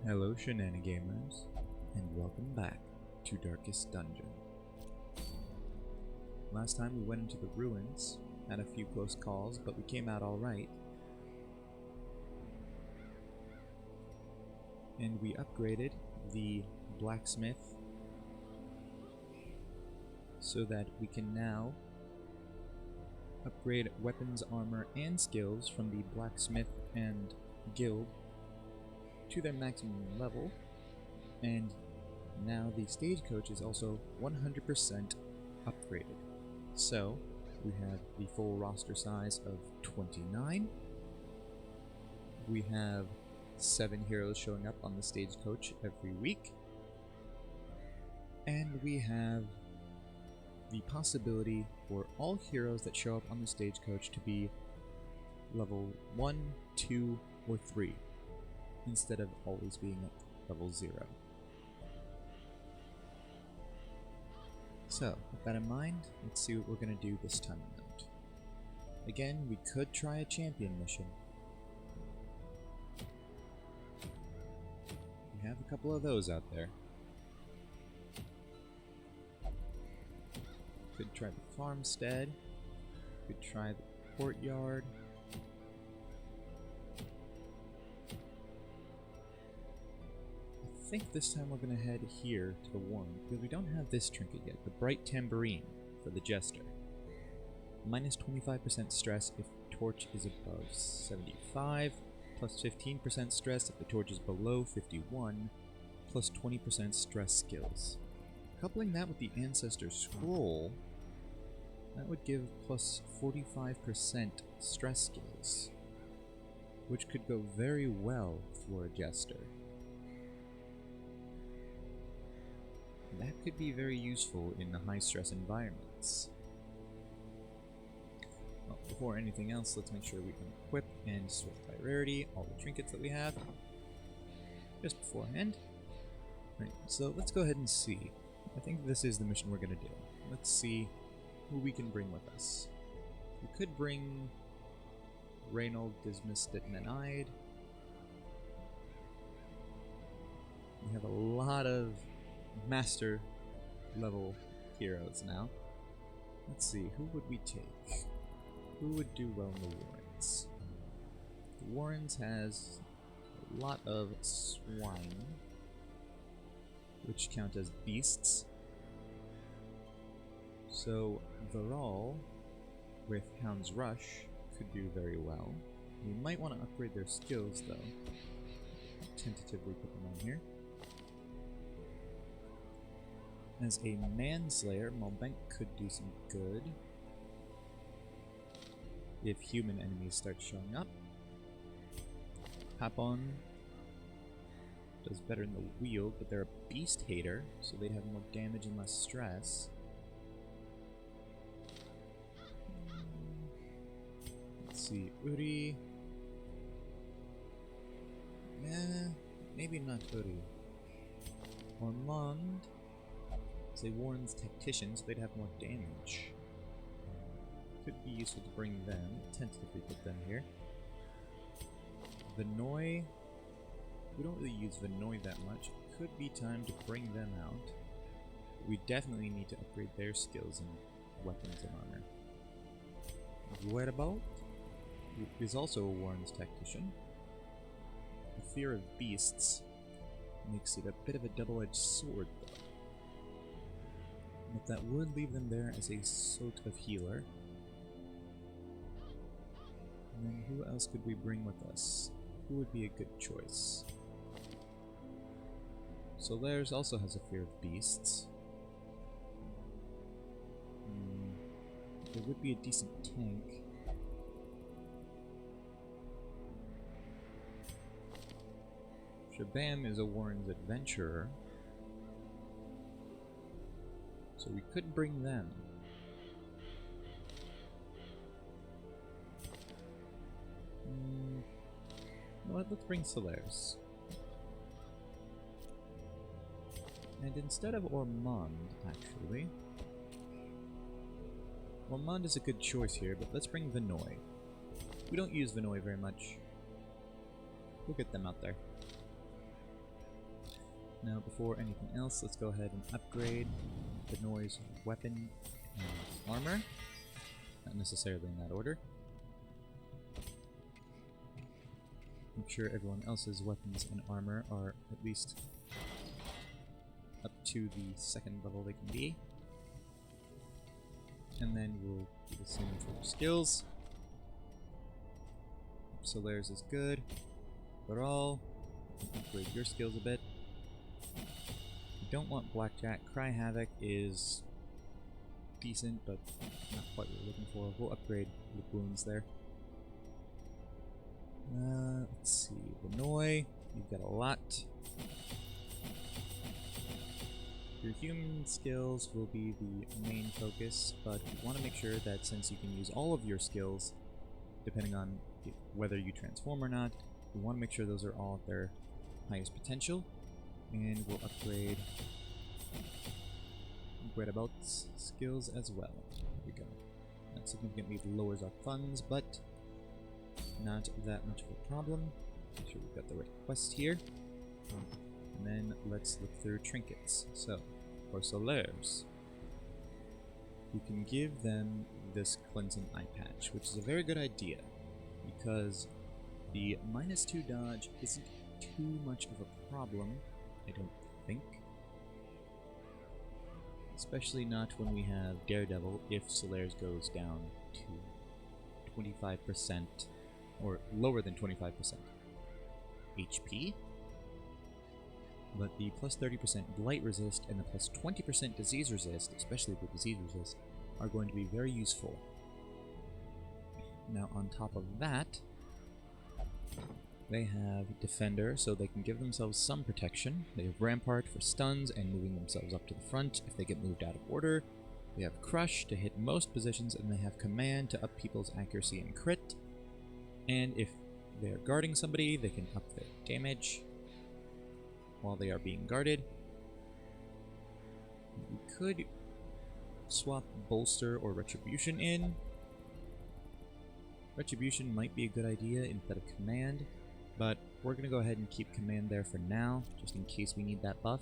Hello Shenanigamers, and welcome back to Darkest Dungeon. Last time we went into the ruins, had a few close calls, but we came out alright. And we upgraded the blacksmith so that we can now upgrade weapons, armor, and skills from the blacksmith and guild to their maximum level, and now the stagecoach is also 100% upgraded. So we have the full roster size of 29. We have 7 heroes showing up on the stagecoach every week, and we have the possibility for all heroes that show up on the stagecoach to be level 1, 2, or 3. Instead of always being at level 0. So, with that in mind, let's see what we're going to do this time around. Again, we could try a champion mission. We have a couple of those out there. Could try the farmstead. Could try the courtyard. I think this time we're going to head here to the Warren, because we don't have this trinket yet, the Bright Tambourine for the Jester. Minus 25% stress if torch is above 75, plus 15% stress if the torch is below 51, plus 20% stress skills. Coupling that with the Ancestor Scroll, that would give plus 45% stress skills, which could go very well for a Jester. That could be very useful in the high-stress environments. Well, before anything else, let's make sure we can equip and sort by rarity all the trinkets that we have just beforehand. Right, so let's go ahead and see. I think this is the mission we're going to do. Let's see who we can bring with us. We could bring Reynold Dismisted Menide. We have a lot of master level heroes now. Let's see, who would we take? Who would do well in the Warrens? The Warrens has a lot of swine, which count as beasts. So Viral with Hound's Rush could do very well. We might want to upgrade their skills though. Tentatively put them on here. As a Manslayer, Malbank could do some good if human enemies start showing up. Hapon does better in the wield, but they're a beast hater, so they'd have more damage and less stress. Let's see, Uri. Maybe not Uri. Ormond. Say Warren's Tactician, so they'd have more damage. Could be useful to bring them. Tentatively put them here. Vinoy. We don't really use Vinoy that much. Could be time to bring them out. We definitely need to upgrade their skills and weapons and armor. Guerbolt is also a Warren's Tactician. The fear of beasts makes it a bit of a double-edged sword, though. But that would leave them there as a sort of healer. And then who else could we bring with us? Who would be a good choice? Solaris also has a fear of beasts. There would be a decent tank. Shabam is a Warren's Adventurer. So we could bring them. You know what, let's bring Solaris. And instead of Ormond, actually. Ormond is a good choice here, but let's bring Vinoy. We don't use Vinoy very much. We'll get them out there. Now, before anything else, let's go ahead and upgrade the noise weapon and armor. Not necessarily in that order. Make sure everyone else's weapons and armor are at least up to the second level they can be. And then we'll do the same for skills. Solaris is good. Overall, upgrade your skills a bit. You don't want Blackjack. Cry Havoc is decent, but not quite what we're looking for. We'll upgrade the wounds there. Let's see. Vinoy, you've got a lot. Your human skills will be the main focus, but you want to make sure that since you can use all of your skills, depending on whether you transform or not, we want to make sure those are all at their highest potential. And we'll upgrade Gretabout's skills as well. There we go. That significantly lowers our funds, but not that much of a problem. Make sure we've got the right quest here. And then let's look through trinkets. So, for Solaires, you can give them this cleansing eye patch, which is a very good idea, because the -2 dodge isn't too much of a problem, I don't think. Especially not when we have Daredevil if Solaires goes down to 25%, or lower than 25% HP. But the plus 30% blight resist and the plus 20% disease resist, especially the disease resist, are going to be very useful. Now on top of that, they have Defender, so they can give themselves some protection. They have Rampart for stuns and moving themselves up to the front if they get moved out of order. They have Crush to hit most positions, and they have Command to up people's accuracy and crit. And if they're guarding somebody, they can up their damage while they are being guarded. We could swap Bolster or Retribution in. Retribution might be a good idea instead of Command, but we're going to go ahead and keep Command there for now, just in case we need that buff.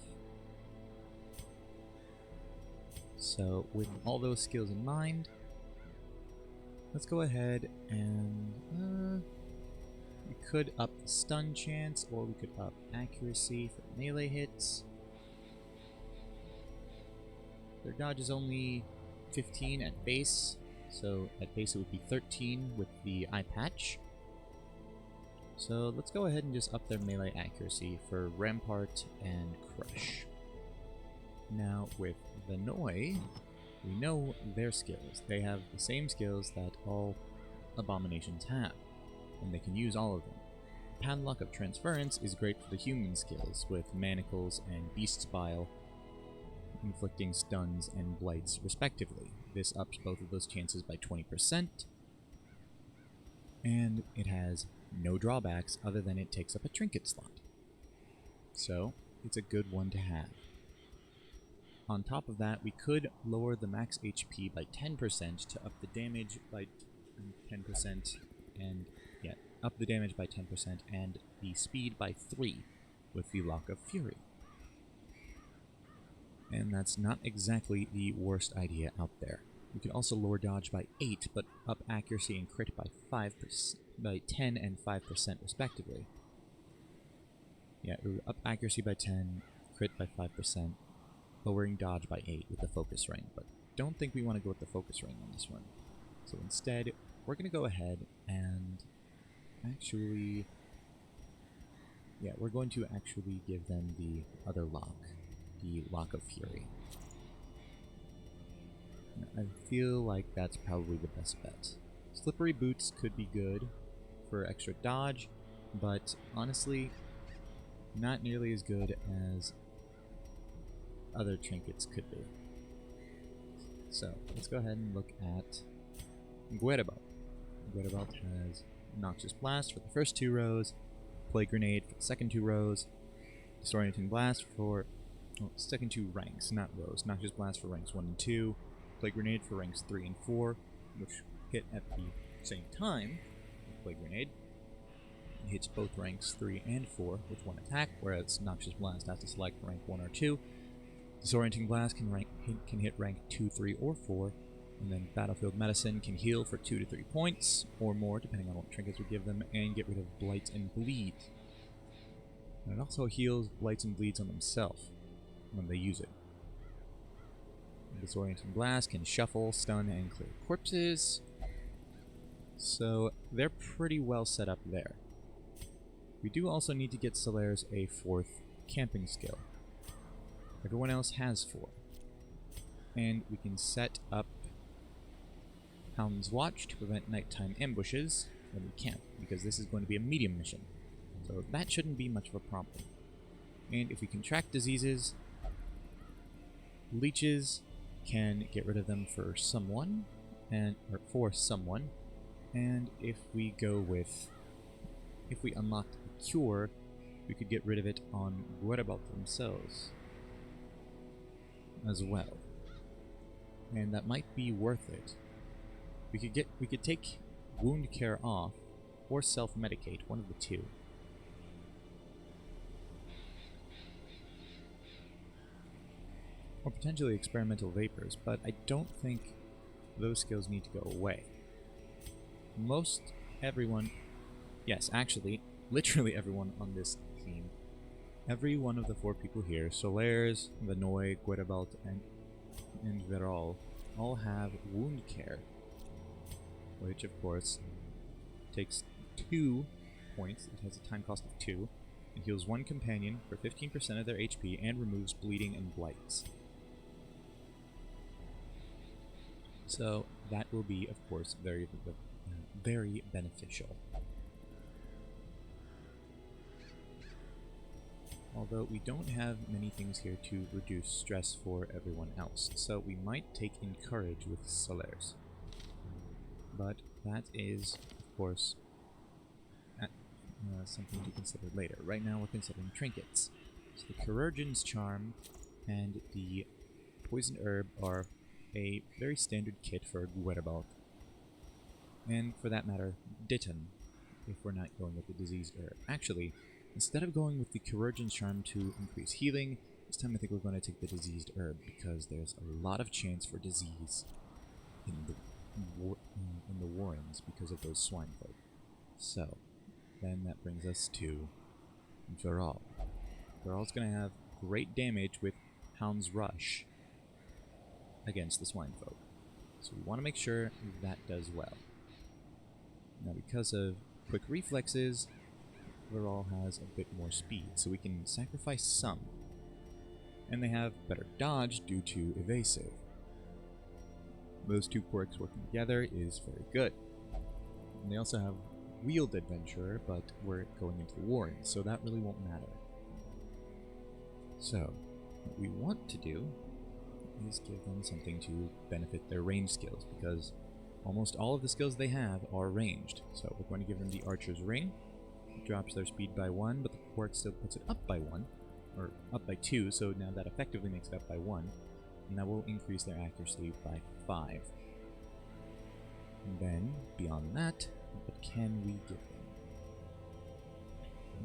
So, with all those skills in mind, let's go ahead and we could up the stun chance, or we could up accuracy for melee hits. Their dodge is only 15 at base, so at base it would be 13 with the eye patch. So let's go ahead and just up their melee accuracy for Rampart and Crush. Now with Vinoy, we know their skills. They have the same skills that all abominations have, and they can use all of them. Padlock of Transference is great for the human skills, with Manacles and Beast's Bile inflicting stuns and blights respectively. This ups both of those chances by 20%, and it has no drawbacks other than it takes up a trinket slot. So, it's a good one to have. On top of that, we could lower the max HP by 10% to up the damage by 10%, and yeah, up the damage by 10% and the speed by 3 with the Lock of Fury. And that's not exactly the worst idea out there. We could also lower dodge by 8, but up accuracy and crit by 5%, by 10 and 5% respectively. Yeah, it would up accuracy by 10, crit by 5%, lowering dodge by 8 with the focus ring, but don't think we want to go with the focus ring on this one. So instead, we're going to go ahead and actually, yeah, we're going to actually give them the other lock, the Lock of Fury. I feel like that's probably the best bet. Slippery Boots could be good for extra dodge, but honestly, not nearly as good as other trinkets could be. So, let's go ahead and look at Gretabout. Gretabout has Noxious Blast for the first 2 rows, Plague Grenade for the second 2 rows, Disorienting Blast for second 2 ranks, not rows. Noxious Blast for ranks 1 and 2, Plague Grenade for ranks 3 and 4, which hit at the same time with Plague Grenade. hits both ranks 3 and 4 with one attack, whereas Noxious Blast has to select rank 1 or 2. Disorienting Blast can hit rank 2, 3, or 4, and then Battlefield Medicine can heal for 2 to 3 points, or more depending on what trinkets we give them, and get rid of Blight and Bleed. And it also heals Blights and Bleeds on themselves when they use it. Disorienting Blast can shuffle, stun, and clear corpses. So they're pretty well set up there. We do also need to get Solaris a 4th camping skill. Everyone else has 4. And we can set up Hound's Watch to prevent nighttime ambushes when we camp, because this is going to be a medium mission. So that shouldn't be much of a problem. And if we can track diseases, leeches can get rid of them for someone, and if we unlock the cure, we could get rid of it on what about themselves as well. And that might be worth it. We could take wound care off or self-medicate, one of the two. Or potentially experimental vapors, but I don't think those skills need to go away. Most everyone, yes, actually, literally everyone on this team, every one of the 4 people here, Solaris, Vanoy, Guerabelt, and Viral, all have wound care, which of course takes 2 points. It has a time cost of 2, and heals 1 companion for 15% of their HP and removes bleeding and blights. So that will be, of course, very beneficial. Although we don't have many things here to reduce stress for everyone else, so we might take Encourage with Solaris. But that is, of course, something to consider later. Right now we're considering trinkets. So the Chirurgeon's Charm and the Poison Herb are a very standard kit for Guerabelt. And for that matter, Diton, if we're not going with the Diseased Herb. Actually, instead of going with the Chirurgeon's Charm to increase healing, this time I think we're going to take the Diseased Herb, because there's a lot of chance for disease in the Warrens because of those swine folk. So, then that brings us to Viral. Viral's going to have great damage with Hound's Rush against the swine folk. So we want to make sure that does well. Now because of quick reflexes, Viral has a bit more speed, so we can sacrifice some. And they have better dodge due to evasive. Those 2 quirks working together is very good. And they also have Wheeled Adventurer, but we're going into the Warren, so that really won't matter. So, what we want to do is give them something to benefit their range skills, because almost all of the skills they have are ranged. So we're going to give them the Archer's Ring. It drops their speed by 1, but the quirk still puts it up by 1, or up by 2, so now that effectively makes it up by 1. And that will increase their accuracy by 5. And then, beyond that, what can we give them?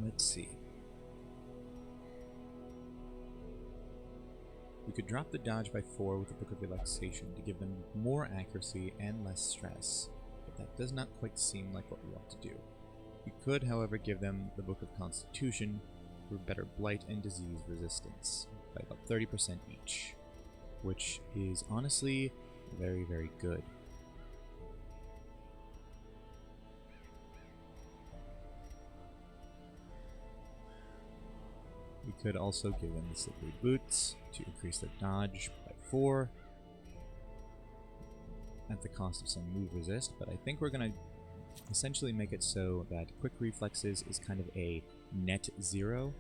Let's see. We could drop the dodge by 4 with the Book of Relaxation to give them more accuracy and less stress, but that does not quite seem like what we want to do. We could, however, give them the Book of Constitution for better blight and disease resistance by about 30% each, which is honestly very, very good. We could also give them the Slippery Boots to increase their dodge by 4 at the cost of some move resist, but I think we're going to essentially make it so that Quick Reflexes is kind of a net 0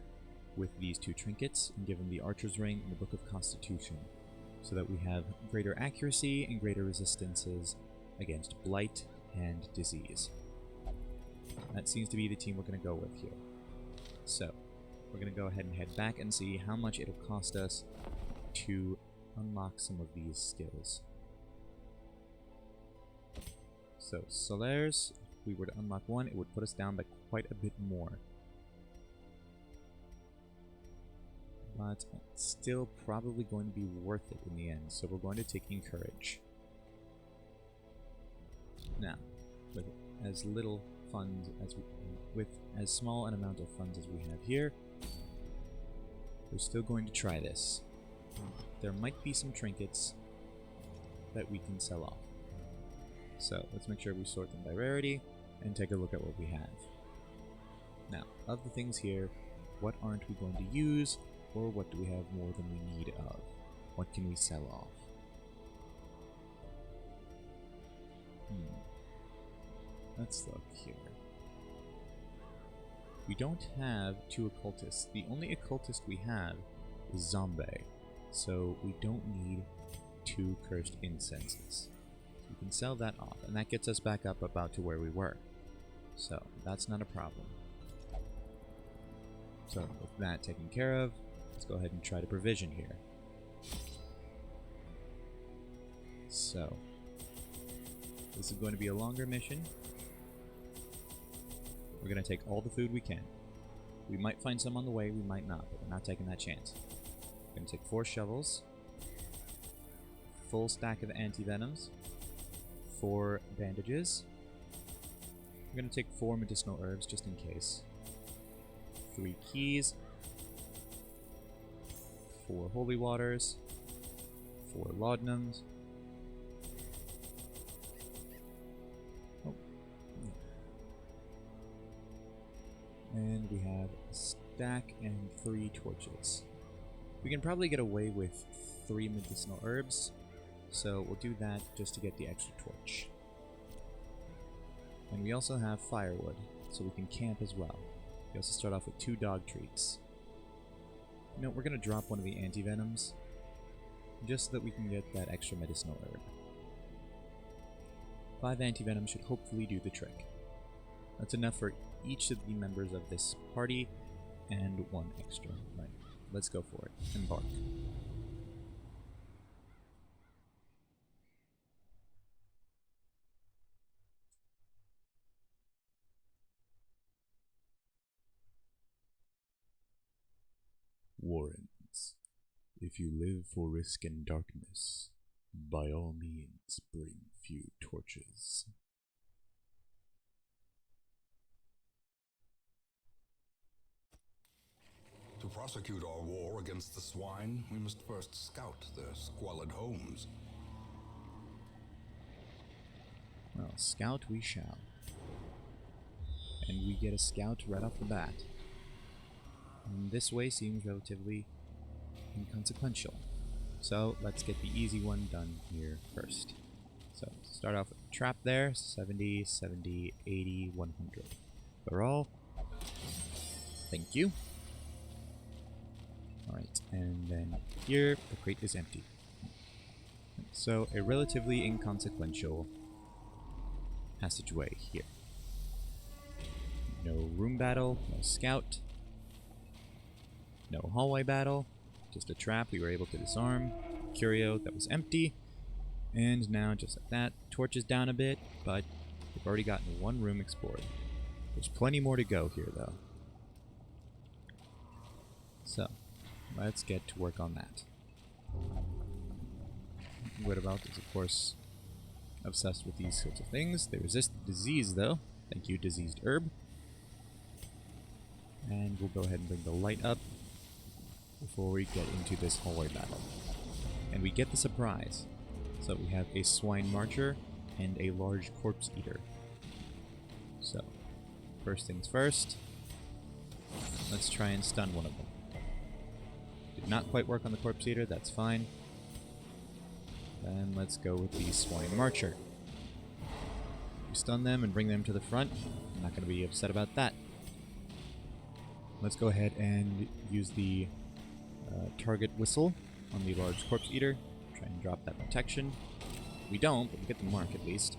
with these 2 trinkets, and give them the Archer's Ring and the Book of Constitution, so that we have greater accuracy and greater resistances against blight and disease. That seems to be the team we're going to go with here. So, we're going to go ahead and head back and see how much it'll cost us to unlock some of these skills. So, Solaris, if we were to unlock one, it would put us down by quite a bit more. But it's still probably going to be worth it in the end, so we're going to take Encourage. Now, with as little funds as with as small an amount of funds as we have here, we're still going to try this. There might be some trinkets that we can sell off. So let's make sure we sort them by rarity and take a look at what we have. Now, of the things here, what aren't we going to use, or what do we have more than we need of? What can we sell off? Let's look here. We don't have 2 occultists. The only occultist we have is Zombie, so we don't need 2 cursed incenses. So we can sell that off, and that gets us back up about to where we were. So that's not a problem. So with that taken care of, let's go ahead and try to provision here. So this is going to be a longer mission. We're going to take all the food we can. We might find some on the way, we might not, but we're not taking that chance. We're going to take 4 shovels, full stack of anti-venoms, 4 bandages. We're going to take 4 medicinal herbs just in case. 3 keys, 4 holy waters, 4 laudanums. And we have a stack and 3 torches. We can probably get away with 3 medicinal herbs, so we'll do that just to get the extra torch. And we also have firewood, so we can camp as well. We also start off with 2 dog treats. You know, we're going to drop one of the anti-venoms, just so that we can get that extra medicinal herb. 5 anti-venoms should hopefully do the trick. That's enough for each of the members of this party, and 1 extra. Right, let's go for it. Embark. Warrens, if you live for risk and darkness, by all means bring few torches. To prosecute our war against the swine, we must first scout their squalid homes. Well, scout we shall. And we get a scout right off the bat. And this way seems relatively inconsequential. So let's get the easy one done here first. So start off with a trap there, 70, 70, 80, 100. For all. Thank you. Alright, and then here, the crate is empty. So, a relatively inconsequential passageway here. No room battle, no scout, no hallway battle, just a trap we were able to disarm, curio that was empty, and now, just like that, torch is down a bit, but we've already gotten 1 room explored. There's plenty more to go here, though. So, let's get to work on that. What is, of course, obsessed with these sorts of things. They resist disease, though. Thank you, diseased herb. And we'll go ahead and bring the light up before we get into this hallway battle. And we get the surprise. So we have a swine marcher and a large corpse eater. So, first things first, let's try and stun one of them. Did not quite work on the corpse eater, that's fine. Then let's go with the swine marcher. We stun them and bring them to the front. I'm not going to be upset about that. Let's go ahead and use the target whistle on the large corpse eater. Try and drop that protection. We don't, but we get the mark at least.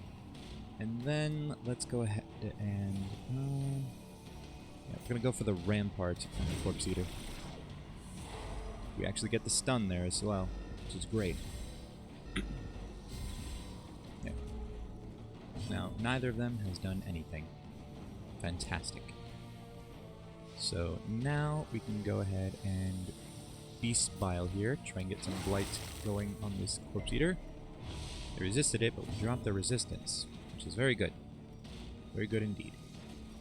And then let's go ahead and yeah, we're going to go for the rampart on the corpse eater. We actually get the stun there as well, which is great. Yeah. Now, neither of them has done anything. Fantastic. So now we can go ahead and Beast Bile here, try and get some blight going on this Corpse Eater. They resisted it, but we dropped their resistance, which is very good. Very good indeed.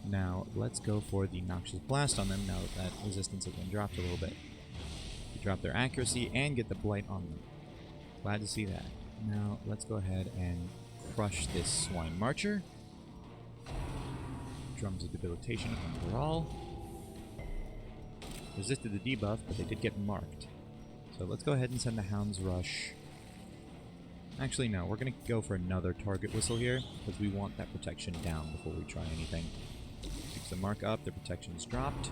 Now, let's go for the Noxious Blast on them now that resistance has been dropped a little bit. We drop their accuracy and get the blight on them. Glad to see that. Now, let's go ahead and crush this Swine Marcher. Drums of Debilitation overall. Resisted the debuff, but they did get marked. So let's go ahead and send the Hound's Rush. Actually, no, we're going to go for another target whistle here, because we want that protection down before we try anything. Picks the mark up, the protection's dropped.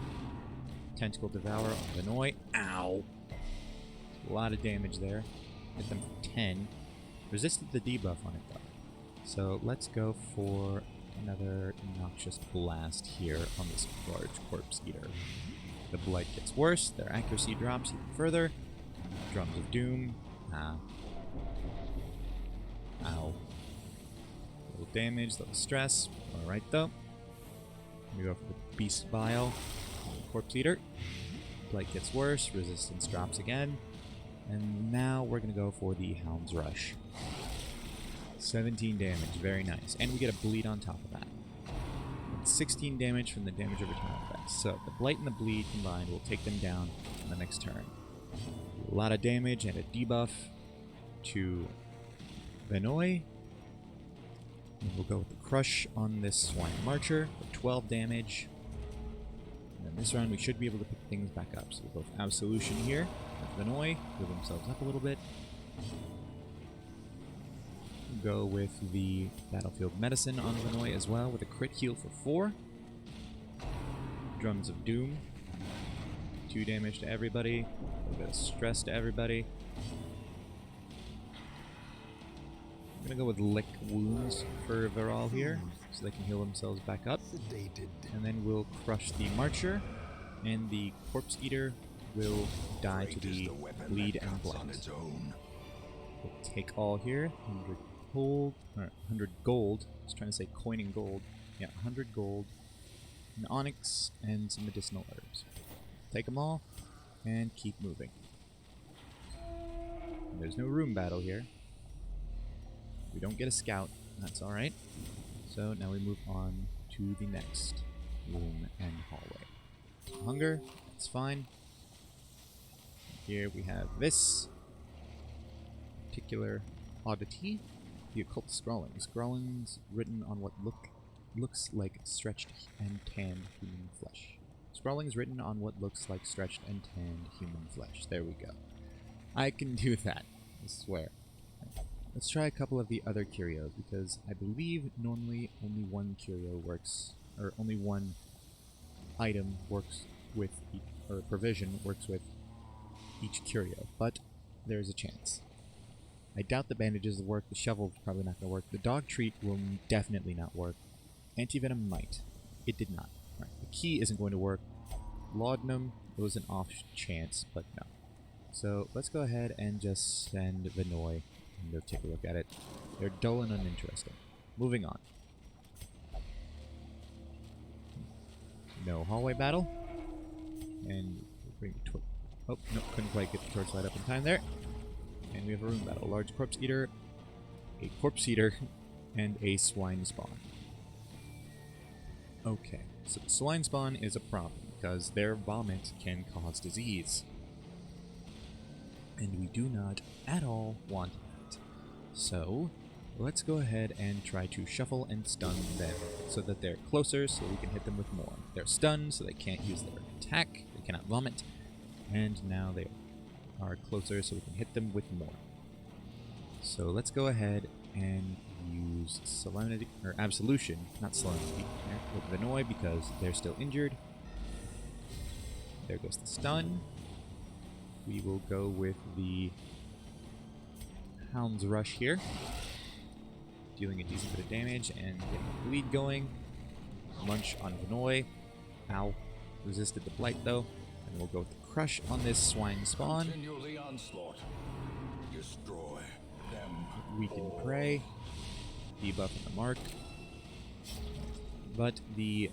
Tentacle Devour on Vinoy. Ow! A lot of damage there. Hit them for 10. Resisted the debuff on it, though. So let's go for another Noxious Blast here on this large Corpse Eater. The blight gets worse, their accuracy drops even further. Drums of Doom. Ow. Little damage, little stress. Alright though. We go for the Beast Vial. Corpse Eater. Blight gets worse, resistance drops again. And now we're going to go for the Hound's Rush. 17 damage, very nice. And we get a bleed on top of that. And 16 damage from the damage over time effect. So the blight and the bleed combined will take them down on the next turn. A lot of damage and a debuff to Vinoy. And we'll go with the Crush on this Swine Marcher for 12 damage. And then this round we should be able to pick things back up. So we'll go with Absolution here with Vinoy, move themselves up a little bit. Go with the Battlefield Medicine on Vinoy as well with a crit heal for 4. Drums of Doom. 2 damage to everybody. A little bit of stress to everybody. I'm gonna go with Lick Wounds for Viral here, so they can heal themselves back up. And then we'll crush the Marcher, and the Corpse Eater will die to the Bleed and Blight. We'll take all here. 100 gold. I was trying to say coining gold. Yeah, 100 gold, an onyx, and some medicinal herbs. Take them all, and keep moving. And there's no room battle here. We don't get a scout, that's alright. So now we move on to the next room and hallway. Hunger, that's fine. Here we have this particular oddity. The Occult Scrawling. Scrawlings written on what looks like stretched and tanned human flesh. Scrawlings written on what looks like stretched and tanned human flesh. There we go. I can do that, I swear. Let's try a couple of the other curios, because I believe normally only one curio works, or only one item works with, or provision works with each curio, but there's a chance. I doubt the bandages will work, the shovel's probably not going to work, the dog treat will definitely not work, antivenom might. It did not. Right. The key isn't going to work. Laudanum, it was an off chance, but no. So let's go ahead and just send Vinoy and go take a look at it. They're dull and uninteresting. Moving on. No hallway battle. And we'll bring the torch. Oh, no, couldn't quite get the torchlight up in time there. And we have a room battle. Large Corpse Eater, a Corpse Eater, and a Swine Spawn. Okay, so the Swine Spawn is a problem, because their vomit can cause disease. And we do not at all want that. So, let's go ahead and try to shuffle and stun them, so that they're closer, so we can hit them with more. They're stunned, so they can't use their attack, they cannot vomit, and now they are closer, so we can hit them with more. So let's go ahead and use Solemnity, or Absolution, not Solemnity, with Vinoy because they're still injured. There goes the stun. We will go with the Hound's Rush here, dealing a decent bit of damage and getting a bleed going. Munch on Vinoy. Ow. Resisted the blight though. And we'll go with the Crush on this Swine Spawn. Continue the onslaught. Destroy them. Weaken Prey. Debuff on the mark. But the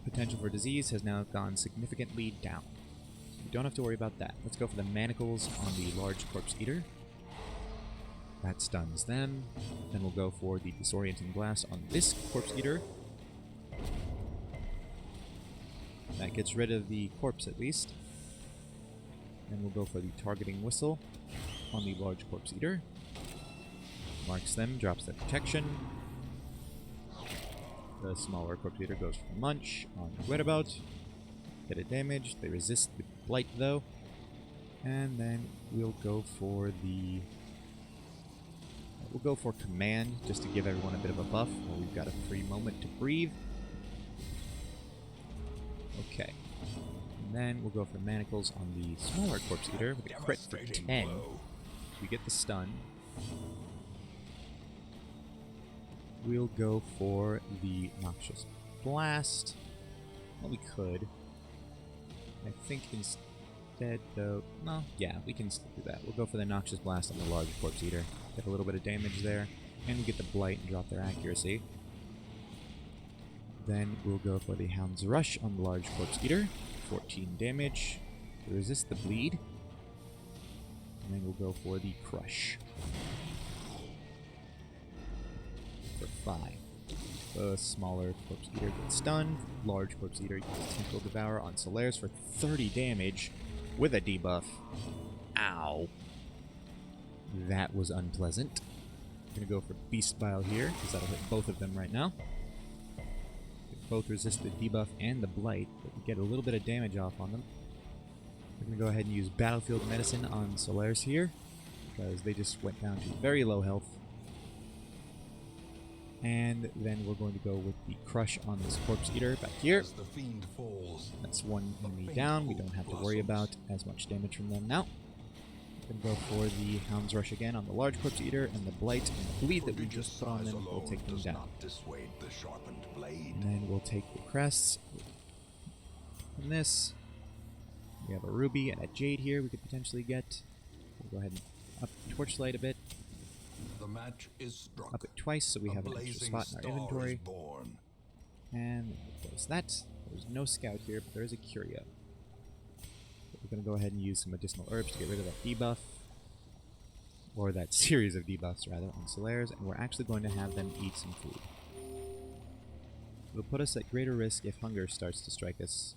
potential for disease has now gone significantly down. So we don't have to worry about that. Let's go for the manacles on the large corpse eater. That stuns them. Then we'll go for the disorienting blast on this corpse eater. That gets rid of the corpse at least. Then we'll go for the targeting whistle on the large corpse eater. Marks them, drops their protection. The smaller corpse eater goes for munch on Wetabout. Get a damage. They resist the blight though. And then we'll go for the... We'll go for command just to give everyone a bit of a buff while we've got a free moment to breathe. Okay. And then we'll go for manacles on the smaller corpse eater with a crit for 10. We get the stun. We'll go for the noxious blast. Well, we could. I think instead, though... No, yeah, we can still do that. We'll go for the noxious blast on the large corpse eater. Get a little bit of damage there. And we get the blight and drop their accuracy. Then we'll go for the Hound's Rush on the large corpse eater. 14 damage. To resist the bleed. And then we'll go for the Crush. For 5. The smaller corpse eater gets stunned. Large corpse eater uses Tentacle Devour on Solaris for 30 damage with a debuff. Ow. That was unpleasant. I'm gonna go for Beast Bile here, because that'll hit both of them right now. They both resist the debuff and the blight, but we get a little bit of damage off on them. We're gonna go ahead and use Battlefield Medicine on Solaris here, because they just went down to very low health. And then we're going to go with the Crush on this corpse eater back here. The fiend falls, that's one enemy down. We don't have to worry about as much damage from them now. We're going to go for the Hound's Rush again on the large corpse eater, and the blight and the bleed that we just put on them will take them down. And then we'll take the crests from this. We have a ruby and a jade here we could potentially get. We'll go ahead and up Torchlight a bit. The match is struck. Up it twice so we have an extra spot in our inventory. And we'll close that. There's no scout here, but there is a curio. We're going to go ahead and use some medicinal herbs to get rid of that debuff. Or that series of debuffs, rather, on Solaris. And we're actually going to have them eat some food. It'll put us at greater risk if hunger starts to strike us.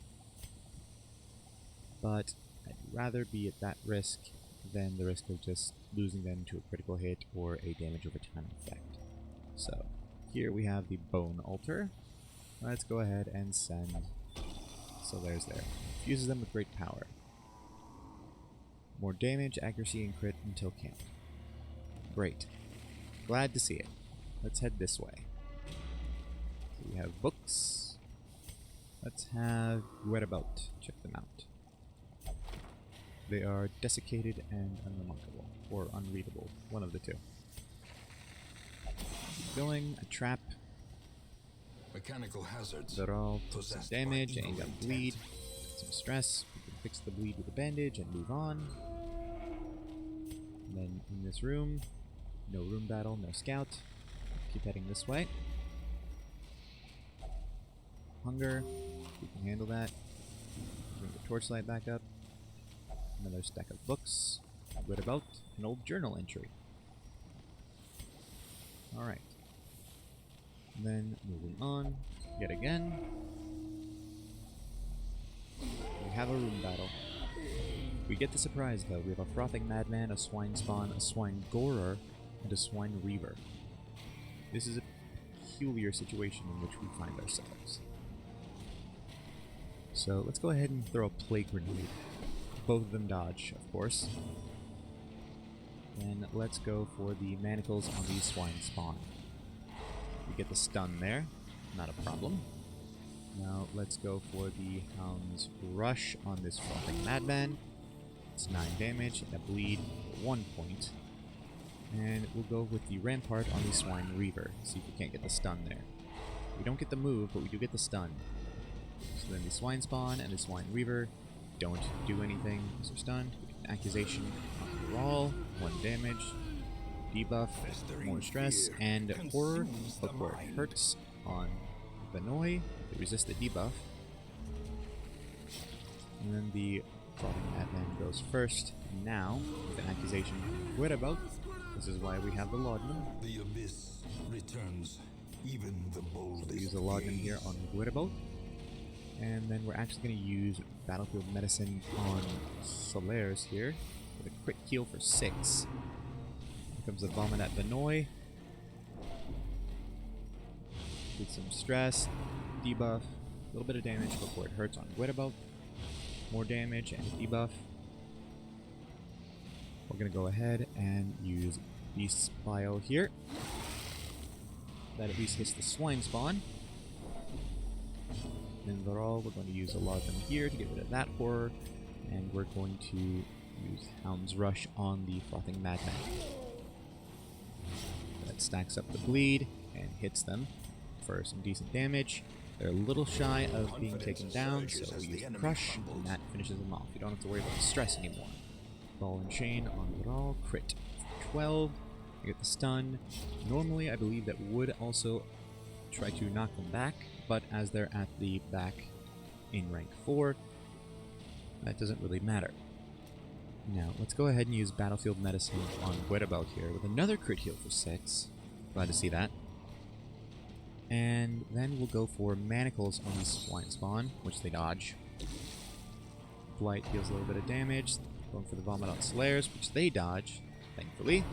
But I'd rather be at that risk than the risk of just losing them to a critical hit or a damage over time effect. So, here we have the Bone Altar. Let's go ahead and send Solaris there. Fuses them with great power. More damage, accuracy, and crit until camp. Great. Glad to see it. Let's head this way. So we have books. Let's have Wetabout. Check them out. They are desiccated and unremarkable. Or unreadable. One of the two. Keep going. A trap. Mechanical hazards. They're all some damage, and got bleed. Some stress. We can fix the bleed with a bandage and move on. And then in this room, no room battle, no scout. Keep heading this way. Hunger. We can handle that. Bring the torchlight back up. Another stack of books. Read about an old journal entry. Alright. Then moving on, yet again. We have a room battle. We get the surprise though. We have a Frothing Madman, a Swine Spawn, a Swine Gorer, and a Swine Reaver. This is a peculiar situation in which we find ourselves. So let's go ahead and throw a Plague Grenade. Both of them dodge, of course. And let's go for the manacles on the Swine Spawn. We get the stun there, not a problem. Now let's go for the Hound's Rush on this Frothing Madman. It's 9 damage and a bleed for 1 point. And we'll go with the Rampart on the Swine Reaver. See if we can't get the stun there. We don't get the move, but we do get the stun. So then the Swine Spawn and the Swine Reaver don't do anything because they're stunned. We get an Accusation on Rawl, 1 damage. Debuff, more stress, and Horror, but where it hurts on Vanoy. They resist the debuff. And then the frothing madman goes first. Now, with an accusation quit about. This is why we have the laudanum. The abyss returns even the boldest. So we use a laudanum here on Guerrero. And then we're actually going to use Battlefield Medicine on Solaires here with a crit heal for 6. Here comes the Vomit at Vinoy. With some stress, debuff, a little bit of damage before it hurts on Guerrero. More damage and a debuff. We're going to go ahead and use Beast's Bile here. That at least hits the swine spawn. And overall, we're going to use a lot of them here to get rid of that horror. And we're going to use Hound's Rush on the Frothing Madman. That stacks up the bleed and hits them for some decent damage. They're a little shy of being taken down, so we use Crush, and that finishes them off. You don't have to worry about the stress anymore. Ball and Chain on Viral, crit 12. You get the stun. Normally, I believe that would also try to knock them back, but as they're at the back in rank 4, that doesn't really matter. Now, let's go ahead and use Battlefield Medicine on Guerrero here with another crit heal for 6. Glad to see that. And then we'll go for Manacles on the Swine Spawn, which they dodge. Blight deals a little bit of damage. Going for the Vomit on Solaires, which they dodge, thankfully.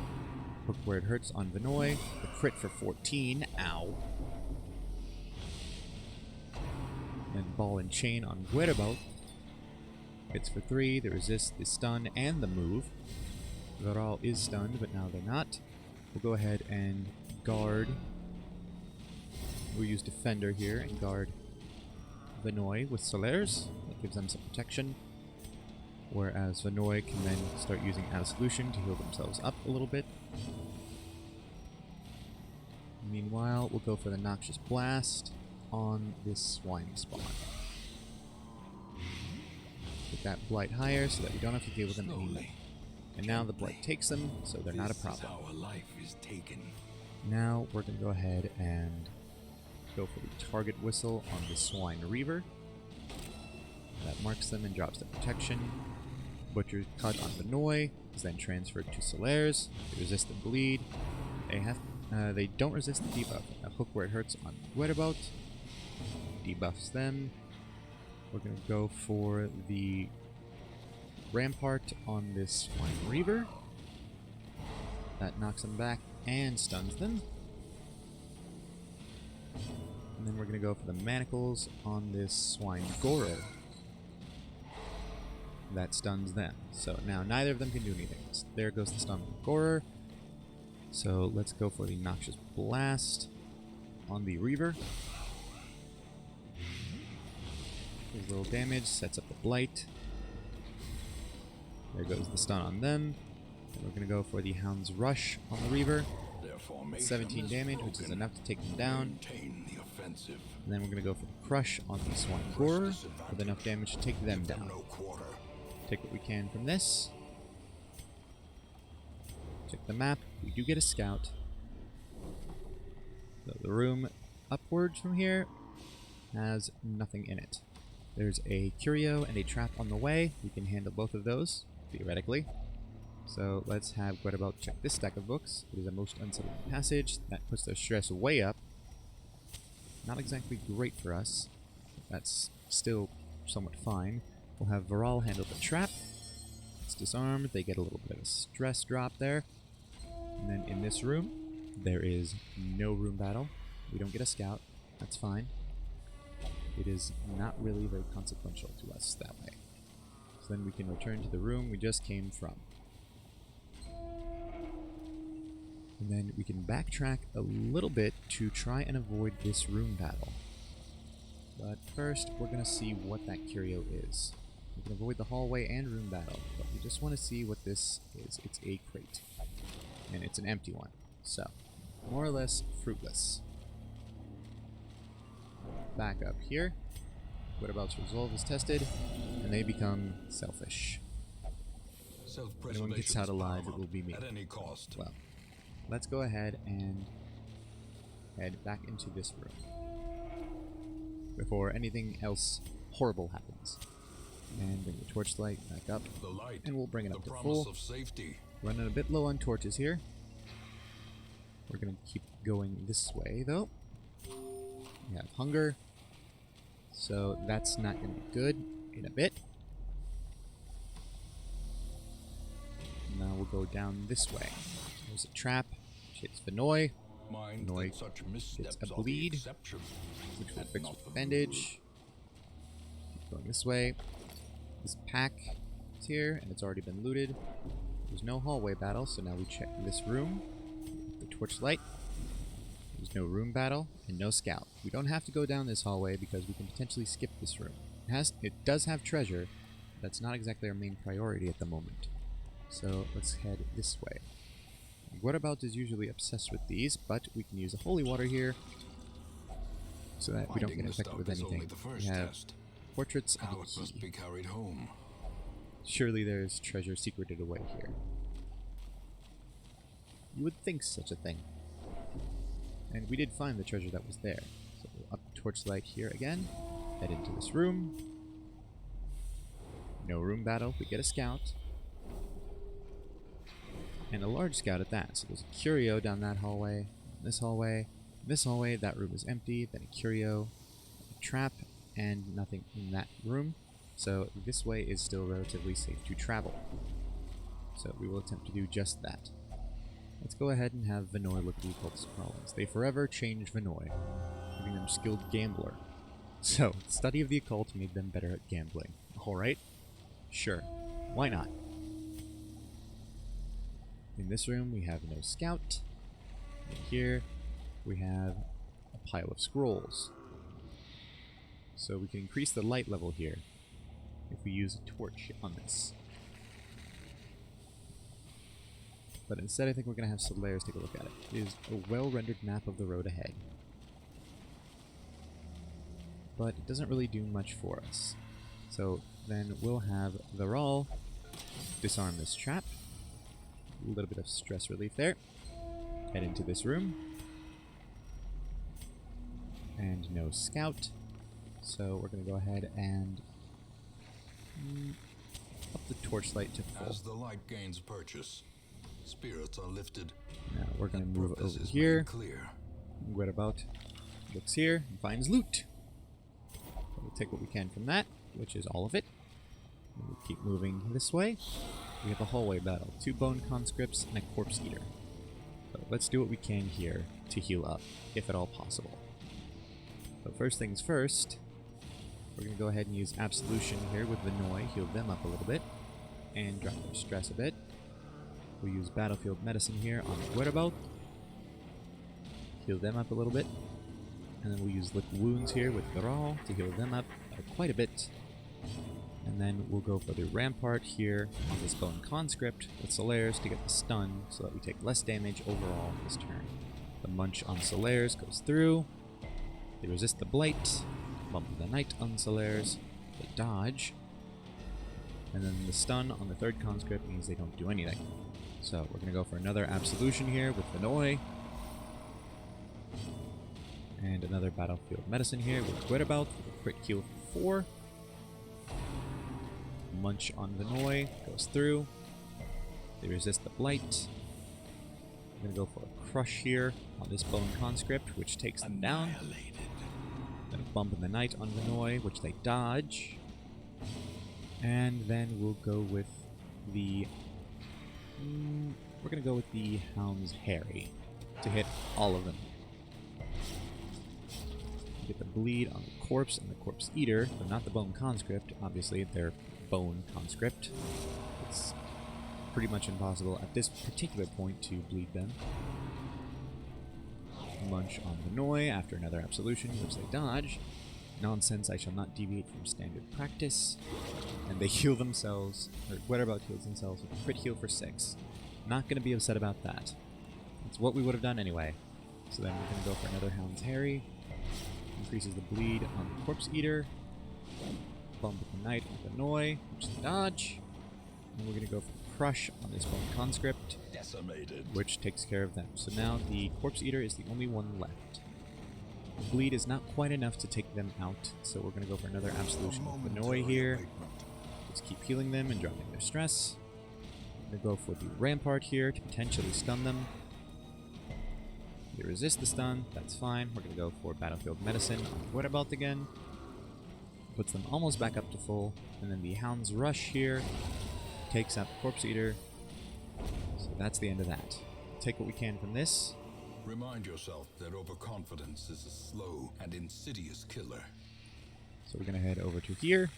Hook where it hurts on Vinoy. The crit for 14. Ow. And Ball and Chain on Guerrero. Hits for 3. They resist the stun and the move. Viral is stunned, but now they're not. We'll go ahead and guard. We'll use Defender here and guard Vinoy with Solaires. That gives them some protection. Whereas Vinoy can then start using Out of Solution to heal themselves up a little bit. Meanwhile, we'll go for the Noxious Blast on this Swine Spawn. Get that Blight higher so that we don't have to deal with them anymore. And now the Blight takes them, so they're not a problem. This is how a life is taken. Now we're going to go ahead and go for the Target Whistle on the Swine Reaver. That marks them and drops their protection. Butcher's Cut on Vinoy is then transferred to Solaires. They resist the bleed. They don't resist the debuff. A Hook where it hurts on Guerrero. Debuffs them. We're going to go for the Rampart on this Swine Reaver. That knocks them back and stuns them. And then we're going to go for the Manacles on this Swine Goro. That stuns them. So now neither of them can do anything. There goes the stun on Gorer. So let's go for the Noxious Blast on the Reaver. There's a little damage, sets up the Blight. There goes the stun on them. And we're going to go for the Hound's Rush on the Reaver. 17 damage, which is enough to take them down. And then we're going to go for the Crush on the Swine Gorer with enough damage to take them down. Take what we can from this. Check the map. We do get a scout. So the room upwards from here has nothing in it. There's a curio and a trap on the way. We can handle both of those, theoretically. So let's have Guerrero check this stack of books. It is a most unsettling passage. That puts their stress way up. Not exactly great for us. That's still somewhat fine. We'll have Viral handle the trap. It's disarmed. They get a little bit of a stress drop there. And then in this room, there is no room battle. We don't get a scout. That's fine. It is not really very consequential to us that way. So then we can return to the room we just came from. And then we can backtrack a little bit to try and avoid this room battle. But first, we're going to see what that curio is. We can avoid the hallway and room battle, but we just want to see what this is. It's a crate. And it's an empty one. So, more or less fruitless. Back up here. Whereabouts Resolve is tested, and they become selfish. If anyone gets out alive, it will be me. At any cost. Well, let's go ahead and head back into this room before anything else horrible happens. And bring the torchlight back up. The light, And we'll bring it up the to promise full. of safety. Running a bit low on torches here. We're going to keep going this way, though. We have hunger. So that's not going to be good in a bit. Now we'll go down this way. There's a trap. Hits Vinoy. Mind Vinoy that such gets missteps a are the bleed, exception, which we'll and fix not with the a bandage. Keep going this way. This pack is here, and it's already been looted. There's no hallway battle, so now we check this room. The torchlight. There's no room battle, and no scout. We don't have to go down this hallway because we can potentially skip this room. It does have treasure. That's not exactly our main priority at the moment. So let's head this way. Whereabout is usually obsessed with these, but we can use a holy water here so that we don't Finding get the infected with stuff is only anything. the first We have test. portraits and Now a it must key. be carried home. Surely there's treasure secreted away here. You would think such a thing. And we did find the treasure that was there. So we'll up torchlight here again. Head into this room. No room battle. We get a scout. And a large scout at that. So there's a curio down that hallway. This hallway. This hallway. That room is empty. Then a curio. A trap. And nothing in that room. So this way is still relatively safe to travel. So we will attempt to do just that. Let's go ahead and have Vinoy look at the occult scrollings. They forever change Vinoy, giving them skilled gambler. So, study of the occult made them better at gambling. Alright? Sure. Why not? In this room we have no scout. And here we have a pile of scrolls. So we can increase the light level here if we use a torch on this. But instead I think we're going to have Solaris take a look at it. It is a well-rendered map of the road ahead. But it doesn't really do much for us. So then we'll have Viral disarm this trap. A little bit of stress relief there. Head into this room. And no scout. So we're going to go ahead and up the torchlight to full. As the light gains purchase, spirits are lifted. Now we're going to and move it purpose over is here. made clear. Whereabout looks here and finds loot. We'll take what we can from that, which is all of it. And we'll keep moving this way. We have a hallway battle. 2 bone conscripts and a corpse eater. So let's do what we can here to heal up, if at all possible. So first things first, we're going to go ahead and use Absolution here with Vinoy, heal them up a little bit, and drop their stress a bit. We'll use Battlefield Medicine here on Whereabout, heal them up a little bit, and then we'll use Lick Wounds here with Viral to heal them up quite a bit. And then we'll go for the Rampart here on this Bone Conscript with Solaris to get the stun so that we take less damage overall this turn. The Munch on Solaris goes through. They resist the Blight. Bump of the Night on Solaris. They dodge. And then the stun on the third Conscript means they don't do anything. So we're going to go for another Absolution here with Vinoy. And another Battlefield Medicine here with Whereabout with a crit heal for 4. Munch on Vinoy goes through. They resist the Blight. I'm going to go for a Crush here on this Bone Conscript, which takes them down. Then a Bump in the Night on Vinoy, which they dodge. And then we'll go with the... we're going to go with the Hound's Harry to hit all of them. Get the bleed on the Corpse and the Corpse Eater, but not the Bone Conscript. Obviously, they're Bone Conscript. It's pretty much impossible at this particular point to bleed them. Munch on Vinoy after another Absolution, which they dodge. Nonsense, I shall not deviate from standard practice. And they heal themselves, or Whereabout heals themselves with a crit heal for 6. Not going to be upset about that. It's what we would have done anyway. So then we're going to go for another Hound's Harry. Increases the bleed on the Corpse Eater. Bump with the Night on Vinoy, which they dodge. And we're going to go for Crush on this Bone Conscript, Decimated. which takes care of them. So now the Corpse Eater is the only one left. The bleed is not quite enough to take them out, so we're going to go for another Absolution with Vinoy here. Just keep healing them and dropping their stress. We're going to go for the Rampart here to potentially stun them. They resist the stun, that's fine. We're going to go for Battlefield Medicine on Whereabout again. Puts them almost back up to full. And then the Hound's Rush here takes out the Corpse Eater. So that's the end of that. Take what we can from this. Remind yourself that overconfidence is a slow and insidious killer. So we're going to head over to here.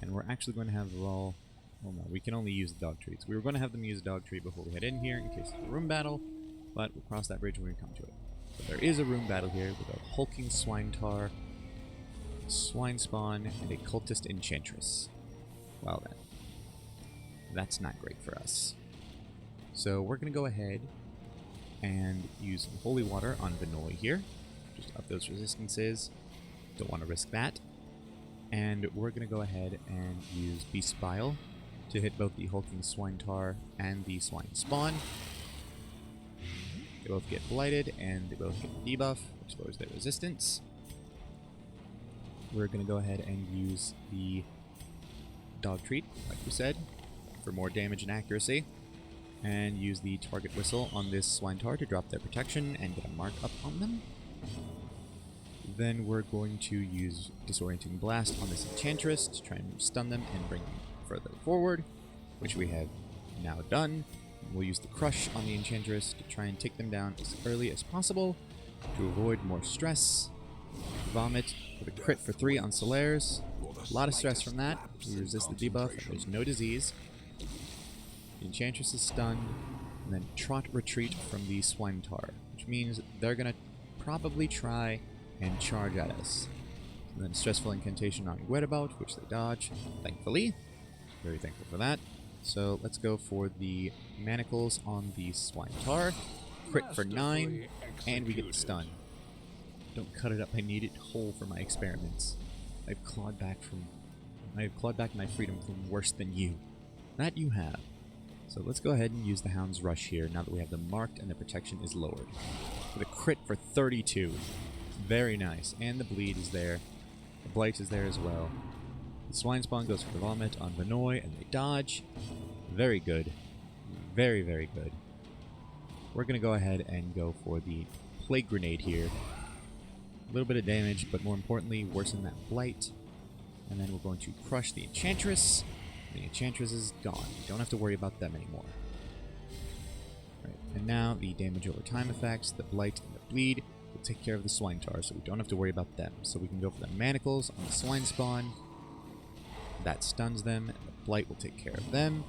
And we're actually going to have Rawl... Well, no, we can only use the dog treats. We were going to have them use the dog tree before we head in here in case of a room battle. But we'll cross that bridge when we come to it. So there is a room battle here with a hulking swine tar, swine spawn, and a cultist enchantress. Well then, that's not great for us. So we're going to go ahead and use some holy water on Vinoy here. Just up those resistances. Don't want to risk that. And we're going to go ahead and use Beast Bile to hit both the hulking swine tar and the swine spawn. They both get blighted, and they both get the debuff, which lowers their resistance. We're going to go ahead and use the dog treat, like we said, for more damage and accuracy. And use the target whistle on this swine tar to drop their protection and get a mark up on them. Then we're going to use Disorienting Blast on this enchantress to try and stun them and bring them further forward, which we have now done. We'll use the Crush on the Enchantress to try and take them down as early as possible to avoid more stress. Vomit with a crit for 3 on Solaires. A lot of stress from that. We resist the debuff and there's no disease. The Enchantress is stunned. And then Trot Retreat from the Swine Tar, which means they're going to probably try and charge at us. And then Stressful Incantation on Whereabout, which they dodge, thankfully. Very thankful for that. So let's go for the Manacles on the Swine Tar. Crit for 9, and we get the stun. Don't cut it up, I need it whole for my experiments. I've clawed back my freedom from worse than you. That you have. So let's go ahead and use the Hound's Rush here, now that we have them marked and the protection is lowered. With a crit for 32. Very nice. And the bleed is there. The blight is there as well. The swine spawn goes for the vomit on Vinoy, and they dodge. Very good. Very, very good. We're going to go ahead and go for the Plague Grenade here. A little bit of damage, but more importantly, worsen that blight. And then we're going to crush the Enchantress. The Enchantress is gone. We don't have to worry about them anymore. Right. And now the damage over time effects, the blight and the bleed will take care of the swine tar, so we don't have to worry about them. So we can go for the Manacles on the swine spawn. That stuns them, and the blight will take care of them.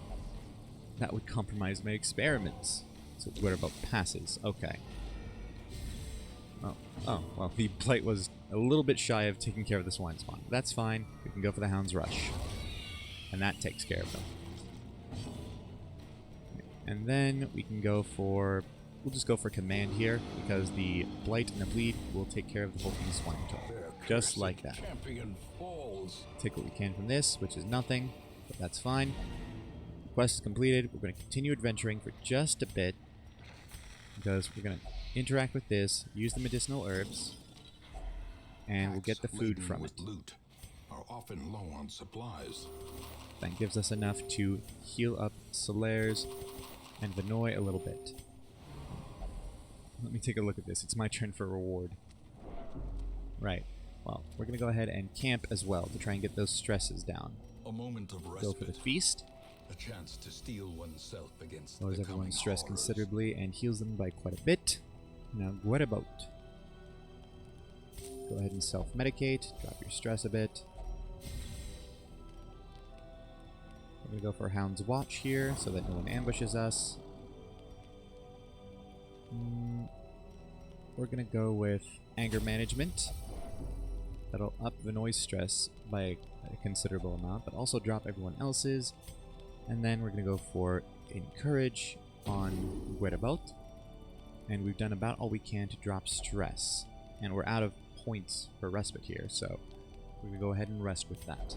That would compromise my experiments. So Whereabout passes. Okay. Oh, well, the blight was a little bit shy of taking care of the swine spawn. That's fine. We can go for the Hound's Rush. And that takes care of them. And then we can go for... We'll just go for Command here, because the blight and the bleed will take care of the hulking swine tar. Just like that. Take what we can from this, which is nothing, but that's fine. The quest is completed. We're going to continue adventuring for just a bit, because we're going to interact with this, use the medicinal herbs, and we'll get the food from it. Loot are often low on supplies. That gives us enough to heal up Solaires and Vinoy a little bit. Let me take a look at this. It's my turn for reward. Right. Well, we're going to go ahead and camp as well to try and get those stresses down. A moment of respite. Go for the feast. A chance to steel oneself against Lowers the everyone's stress horrors. considerably and heals them by quite a bit. Now, Whereabout? Go ahead and self-medicate. Drop your stress a bit. We're going to go for Hound's Watch here so that no one ambushes us. We're going to go with Anger Management. That'll up Vinoy's stress by a considerable amount, but also drop everyone else's. And then we're going to go for Encourage on Whereabout. And we've done about all we can to drop stress. And we're out of points for respite here, so we're going to go ahead and rest with that.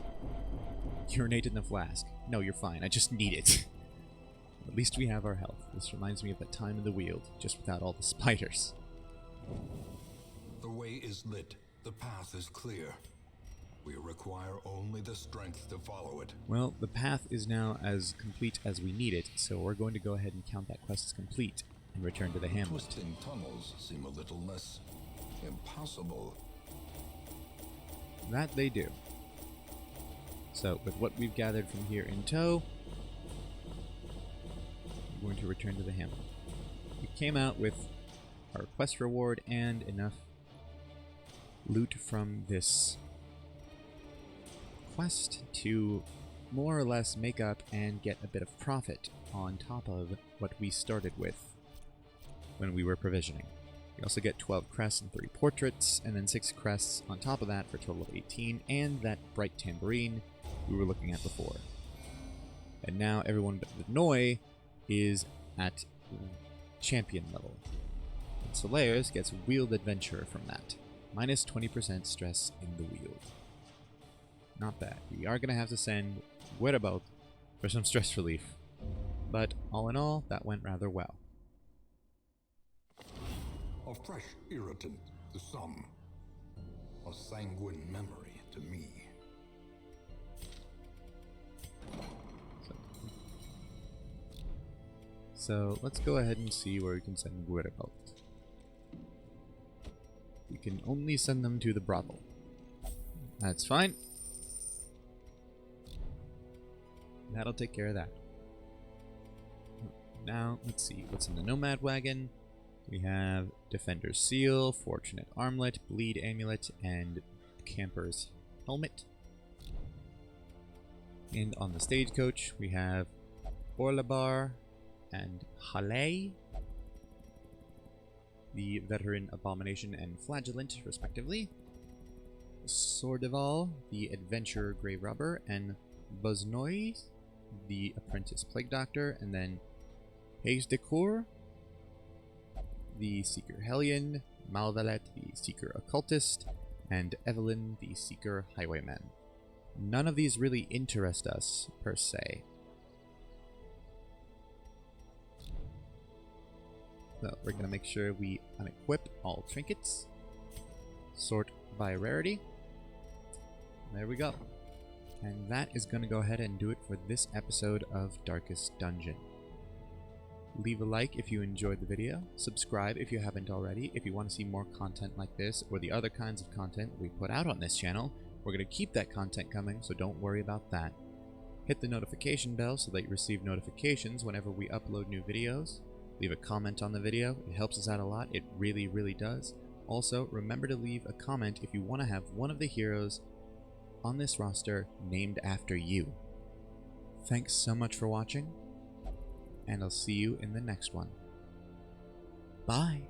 Urinate in the flask. No, you're fine. I just need it. At least we have our health. This reminds me of that time in the Weald, just without all the spiders. The way is lit. The path is clear. We require only the strength to follow it. Well, the path is now as complete as we need it, so we're going to go ahead and count that quest as complete and return to the hamlet. Twisting tunnels seem a little less impossible. That they do. So, with what we've gathered from here in tow, we're going to return to the hamlet. We came out with our quest reward and enough loot from this quest to more or less make up and get a bit of profit on top of what we started with when we were provisioning. We also get 12 crests and 3 portraits, and then 6 crests on top of that for a total of 18, and that bright tambourine we were looking at before. And now everyone but the Noi is at champion level. And Solaris gets Wheeled Adventurer from that. Minus 20% stress in the wheel. Not bad. We are going to have to send Whereabout for some stress relief. But all in all, that went rather well. A fresh irritant to some. A sanguine memory to me. So let's go ahead and see where we can send Whereabout. We can only send them to the brothel. That's fine. That'll take care of that. Now, let's see. What's in the Nomad Wagon? We have Defender's Seal, Fortunate Armlet, Bleed Amulet, and Camper's Helmet. And on the stagecoach, we have Orlabar and Halei, the Veteran Abomination and Flagellant, respectively. Sordeval, the Adventurer Grey Rubber, and Buznoy, the Apprentice Plague Doctor, and then Hayes Decour, the Seeker Hellion, Malvalet, the Seeker Occultist, and Evelyn, the Seeker Highwayman. None of these really interest us, per se. So we're going to make sure we unequip all trinkets. Sort by rarity. There we go. And that is going to go ahead and do it for this episode of Darkest Dungeon. Leave a like if you enjoyed the video. Subscribe if you haven't already. If you want to see more content like this or the other kinds of content we put out on this channel, we're going to keep that content coming, so don't worry about that. Hit the notification bell so that you receive notifications whenever we upload new videos. Leave a comment on the video. It helps us out a lot. It really, really does. Also, remember to leave a comment if you want to have one of the heroes on this roster named after you. Thanks so much for watching, and I'll see you in the next one. Bye!